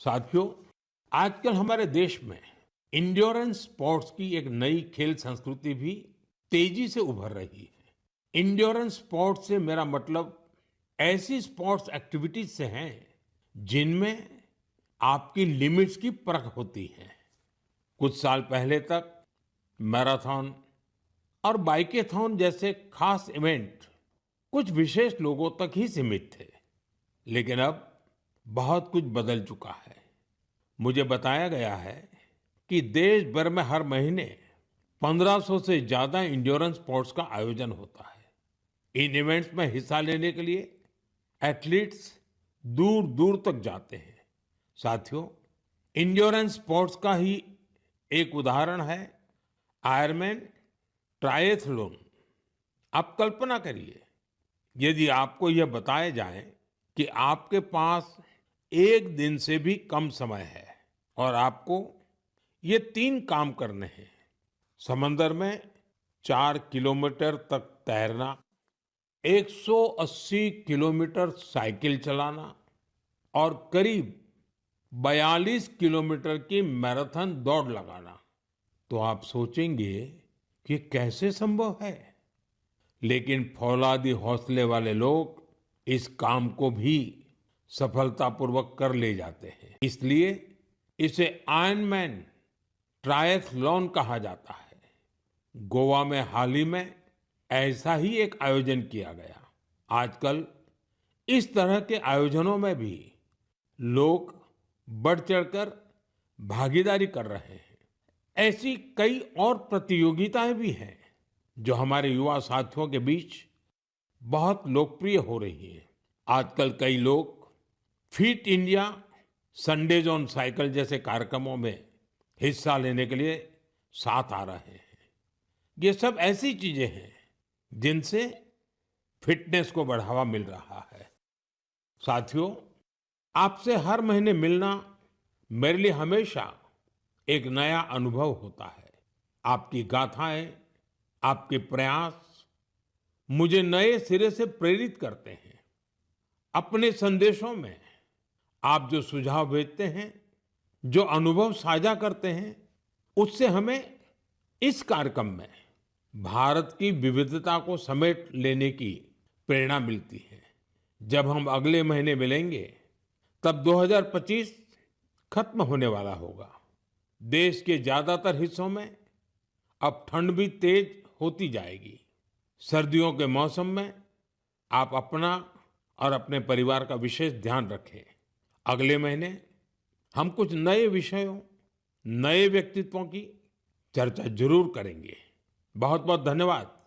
साथियों, आजकल हमारे देश में इंड्योरेंस स्पोर्ट्स की एक नई खेल संस्कृति भी तेजी से उभर रही है। इंड्योरेंस स्पोर्ट्स से मेरा मतलब ऐसी स्पोर्ट्स एक्टिविटीज से है जिनमें आपकी लिमिट्स की परख होती है। कुछ साल पहले तक मैराथन और बाइकेथॉन जैसे खास इवेंट कुछ विशेष लोगों तक ही सीमित थे, लेकिन अब बहुत कुछ बदल चुका है। मुझे बताया गया है कि देश भर में हर महीने 1500 से ज्यादा इंड्योरेंस स्पोर्ट्स का आयोजन होता है। इन इवेंट्स में हिस्सा लेने के लिए एथलीट्स दूर दूर तक जाते हैं। साथियों, इंड्योरेंस स्पोर्ट्स का ही एक उदाहरण है आयरमैन ट्रायथलॉन। आप कल्पना करिए, यदि आपको यह बताया जाए कि आपके पास एक दिन से भी कम समय है और आपको ये 3 काम करने हैं: समंदर में 4 किलोमीटर तक तैरना, 180 किलोमीटर साइकिल चलाना और करीब 42 किलोमीटर की मैराथन दौड़ लगाना, तो आप सोचेंगे कि कैसे संभव है। लेकिन फौलादी हौसले वाले लोग इस काम को भी सफलतापूर्वक कर ले जाते हैं। इसलिए इसे आयरनमैन ट्रायथलॉन कहा जाता है। गोवा में हाल ही में ऐसा ही एक आयोजन किया गया। आजकल इस तरह के आयोजनों में भी लोग बढ़ चढ़कर भागीदारी कर रहे हैं। ऐसी कई और प्रतियोगिताएं भी हैं जो हमारे युवा साथियों के बीच बहुत लोकप्रिय हो रही है। आजकल कई लोग fit India Sundays on cycle जैसे कार्यक्रमों में हिस्सा लेने के लिए साथ आ रहे हैं। ये सब ऐसी चीजें हैं जिनसे फिटनेस को बढ़ावा मिल रहा है। साथियों, आपसे हर महीने मिलना मेरे लिए हमेशा एक नया अनुभव होता है। आपकी गाथाएं, आपके प्रयास मुझे नए सिरे से प्रेरित करते हैं। अपने संदेशों में आप जो सुझाव भेजते हैं, जो अनुभव साझा करते हैं, उससे हमें इस कार्यक्रम में भारत की विविधता को समेट लेने की प्रेरणा मिलती है। जब हम अगले महीने मिलेंगे, तब 2025 खत्म होने वाला होगा। देश के ज्यादातर हिस्सों में अब ठंड भी तेज होती जाएगी। सर्दियों के मौसम में आप अपना और अपने परिवार का विशेष ध्यान रखें। अगले महीने हम कुछ नए विषयों, नए व्यक्तित्वों की चर्चा जरूर करेंगे। बहुत बहुत धन्यवाद।